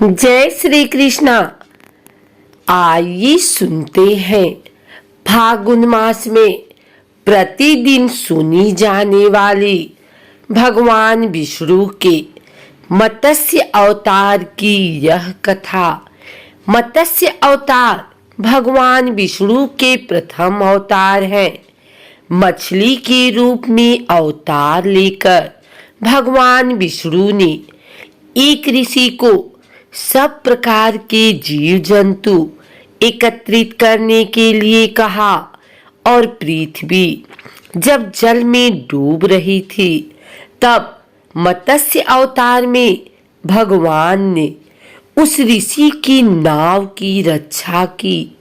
जय श्री कृष्णा। आइए सुनते हैं फागुन मास में प्रतिदिन सुनी जाने वाली भगवान विष्णु के मत्स्य अवतार की यह कथा। मत्स्य अवतार भगवान विष्णु के प्रथम अवतार हैं। मछली के रूप में अवतार लेकर भगवान विष्णु ने एक ऋषि को सब प्रकार के जीव जंतु एकत्रित करने के लिए कहा और पृथ्वी जब जल में डूब रही थी तब मत्स्य अवतार में भगवान ने उस ऋषि की नाव की रक्षा की।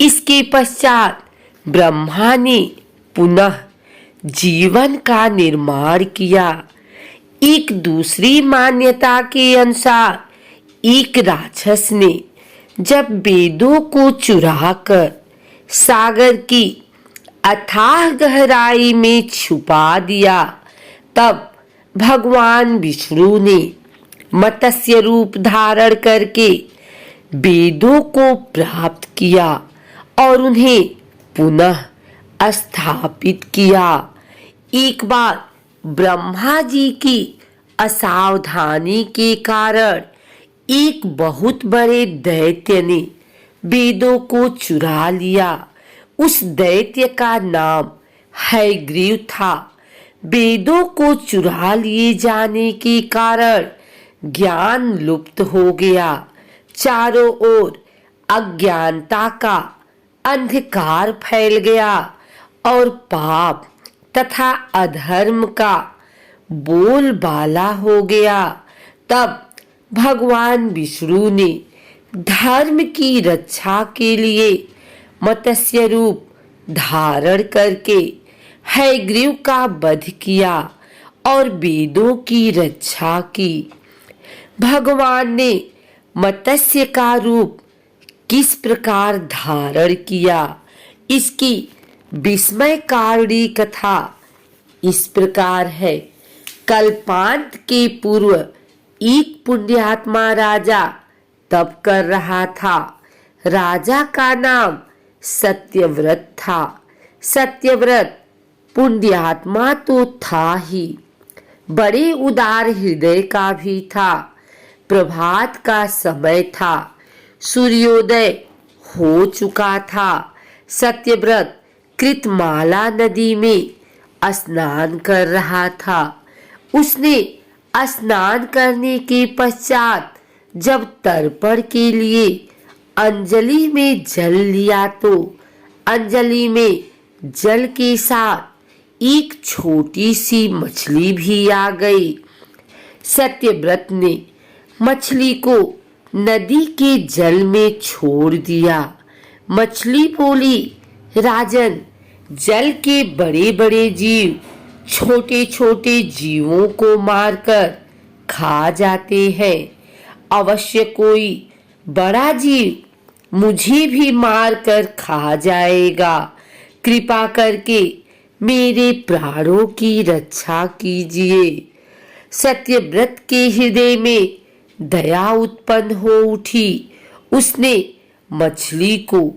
इसके पश्चात ब्रह्मा ने पुनः जीवन का निर्माण किया। एक दूसरी मान्यता के अनुसार एक राक्षस ने जब वेदों को चुराकर सागर की अथाह गहराई में छुपा दिया तब भगवान विष्णु ने मत्स्य रूप धारण करके वेदों को प्राप्त किया और उन्हें पुनः स्थापित किया। एक बार ब्रह्मा जी की असावधानी के कारण एक बहुत बड़े दैत्य ने वेदों को चुरा लिया। उस दैत्य का नाम हयग्रीव था। वेदों को चुरा लिए जाने के कारण ज्ञान लुप्त हो गया। चारों ओर अज्ञानता का अंधकार फैल गया और पाप तथा अधर्म का बोलबाला हो गया। तब भगवान विष्णु ने धर्म की रक्षा के लिए मत्स्य रूप धारण करके हयग्रीव का वध किया और वेदों की रक्षा की। भगवान ने मत्स्य का रूप किस प्रकार धारण किया, इसकी विस्मयकारी कथा इस प्रकार है। कल्पांत के पूर्व एक पुण्यात्मा राजा तप कर रहा था। राजा का नाम सत्यव्रत था। सत्यव्रत पुण्यात्मा तो था ही, बड़े उदार हृदय का भी था। प्रभात का समय था, सूर्योदय हो चुका था। सत्यव्रत कृतमाला नदी में स्नान कर रहा था। उसने स्नान करने के पश्चात जब तर्पण के लिए अंजलि में जल लिया तो अंजलि में जल के साथ एक छोटी सी मछली भी आ गई। सत्यव्रत ने मछली को नदी के जल में छोड़ दिया। मछली बोली, राजन, जल के बड़े बड़े जीव छोटे छोटे जीवों को मारकर खा जाते हैं। अवश्य कोई बड़ा जीव मुझे भी मारकर खा जाएगा। कृपा करके मेरे प्राणों की रक्षा कीजिए। सत्यव्रत के हृदय में दया उत्पन्न हो उठी। उसने मछली को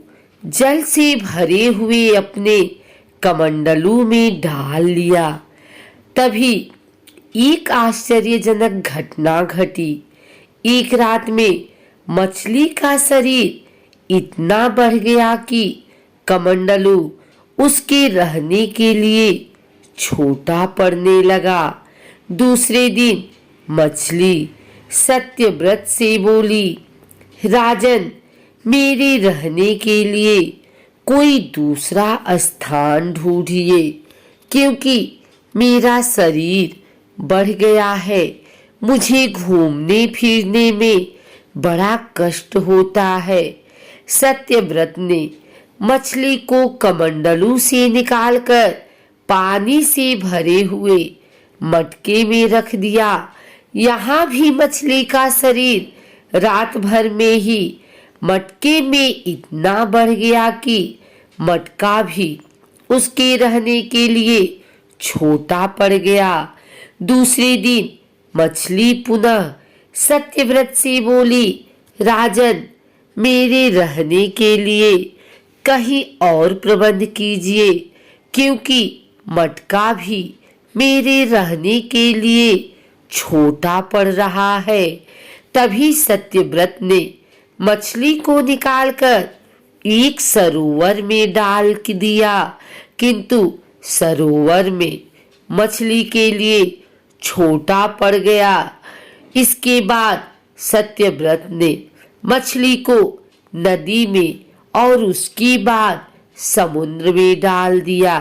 जल से भरे हुए अपने कमंडलू में डाल लिया। तभी एक आश्चर्यजनक घटना घटी। एक रात में मछली का शरीर इतना बढ़ गया कि कमंडलू उसके रहने के लिए छोटा पड़ने लगा। दूसरे दिन मछली सत्यव्रत से बोली, राजन, मेरे रहने के लिए कोई दूसरा स्थान ढूंढिए, क्योंकि मेरा शरीर बढ़ गया है। मुझे घूमने फिरने में बड़ा कष्ट होता है। सत्यव्रत ने मछली को कमंडलू से निकालकर पानी से भरे हुए मटके में रख दिया। यहाँ भी मछली का शरीर रात भर में ही मटके में इतना बढ़ गया कि मटका भी उसके रहने के लिए छोटा पड़ गया। दूसरे दिन मछली पुनः सत्यव्रत से बोली, राजन, मेरे रहने के लिए कहीं और प्रबंध कीजिए, क्योंकि मटका भी मेरे रहने के लिए छोटा पड़ रहा है। तभी सत्यव्रत ने मछली को निकालकर एक सरोवर में डाल दिया, किंतु सरोवर में मछली के लिए छोटा पड़ गया। इसके बाद सत्यव्रत ने मछली को नदी में और उसके बाद समुद्र में डाल दिया।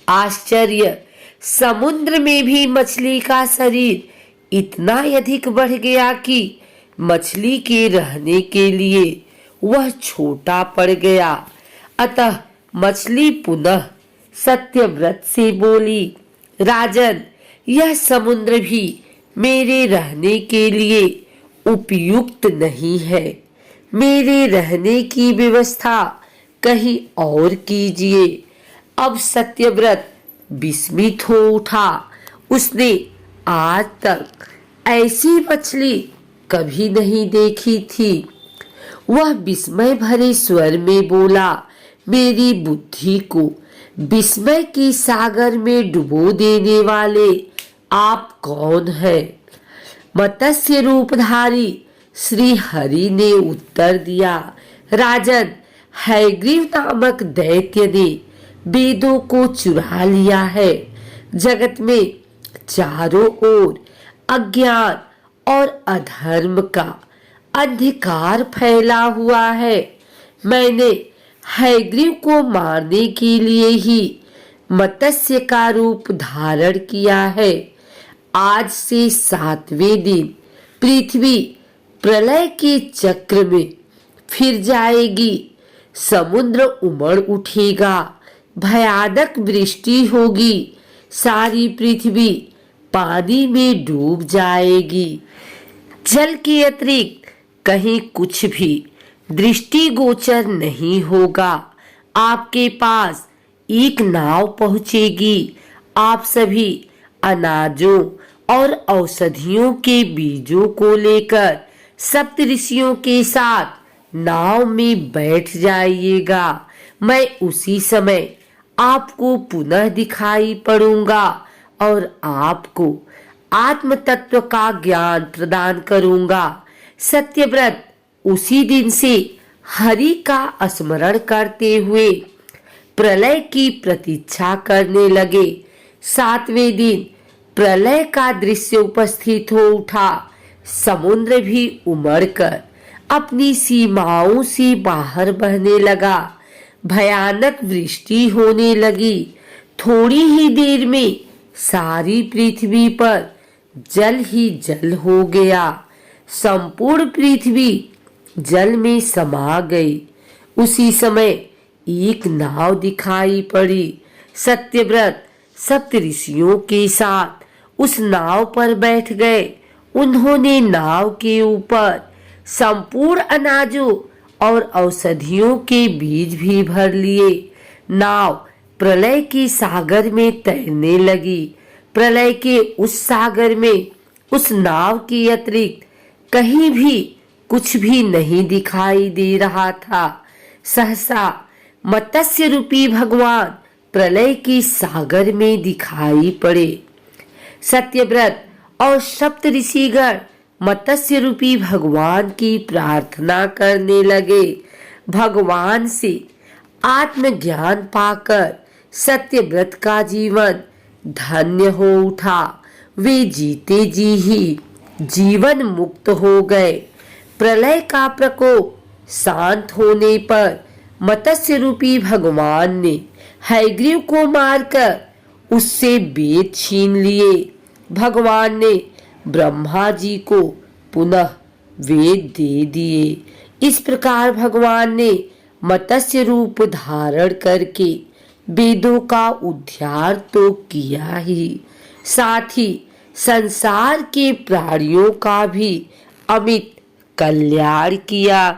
आश्चर्य, समुद्र में भी मछली का शरीर इतना अधिक बढ़ गया कि मछली के रहने के लिए वह छोटा पड़ गया। अतः मछली पुनः सत्यव्रत से बोली, राजन, यह समुद्र भी मेरे रहने के लिए उपयुक्त नहीं है। मेरे रहने की व्यवस्था कहीं और कीजिए। अब सत्यव्रत विस्मित हो उठा। उसने आज तक ऐसी मछली कभी नहीं देखी थी। वह विस्मय भरे स्वर में बोला, मेरी बुद्धि को विस्मय के सागर में डुबो देने वाले आप कौन हैं? मत्स्य रूपधारी श्री हरि ने उत्तर दिया, राजन, हयग्रीव नामक दैत्य ने वेदों को चुरा लिया है। जगत में चारों ओर अज्ञान और अधर्म का अंधकार फैला हुआ है। मैंने हयग्रीव को मारने के लिए ही मत्स्य का रूप धारण किया है। आज से 7वें दिन पृथ्वी प्रलय के चक्र में फिर जाएगी। समुद्र उमड़ उठेगा, भयानक वृष्टि होगी, सारी पृथ्वी पानी में डूब जाएगी। जल के अतिरिक्त कहीं कुछ भी दृष्टिगोचर नहीं होगा। आपके पास एक नाव पहुंचेगी। आप सभी अनाजों और औषधियों के बीजों को लेकर सप्तऋषियों के साथ नाव में बैठ जाइएगा। मैं उसी समय आपको पुनः दिखाई पड़ूंगा और आपको आत्म तत्व का ज्ञान प्रदान करूंगा। सत्यव्रत उसी दिन से हरि का स्मरण करते हुए प्रलय की प्रतीक्षा करने लगे। 7वें दिन प्रलय का दृश्य उपस्थित हो उठा। समुद्र भी उमड़कर अपनी सीमाओं से बाहर बहने लगा। भयानक वृष्टि होने लगी। थोड़ी ही देर में सारी पृथ्वी पर जल ही जल हो गया। संपूर्ण पृथ्वी जल में समा गई। उसी समय एक नाव दिखाई पड़ी। सत्यव्रत सप्तऋषियों के साथ उस नाव पर बैठ गए। उन्होंने नाव के ऊपर संपूर्ण अनाजों और औषधियों के बीज भी भर लिए। नाव प्रलय के सागर में तैरने लगी। प्रलय के उस सागर में उस नाव के अतिरिक्त कहीं भी कुछ भी नहीं दिखाई दे रहा था। सहसा मत्स्य रूपी भगवान प्रलय के सागर में दिखाई पड़े। सत्यव्रत और सप्तऋषिगण मत्स्य रूपी भगवान की प्रार्थना करने लगे। भगवान से आत्मज्ञान पाकर सत्यव्रत का जीवन धन्य हो उठा। वे जीते जी ही जीवन मुक्त हो गए। प्रलय का प्रकोप शांत होने पर मत्स्य रूपी भगवान ने हयग्रीव को मारकर उससे वेद छीन लिए। भगवान ने ब्रह्मा जी को पुनः वेद दे दिए। इस प्रकार भगवान ने मत्स्य रूप धारण करके वेदों का उद्धार तो किया ही, साथ ही संसार के प्राणियों का भी अमित कल्याण किया।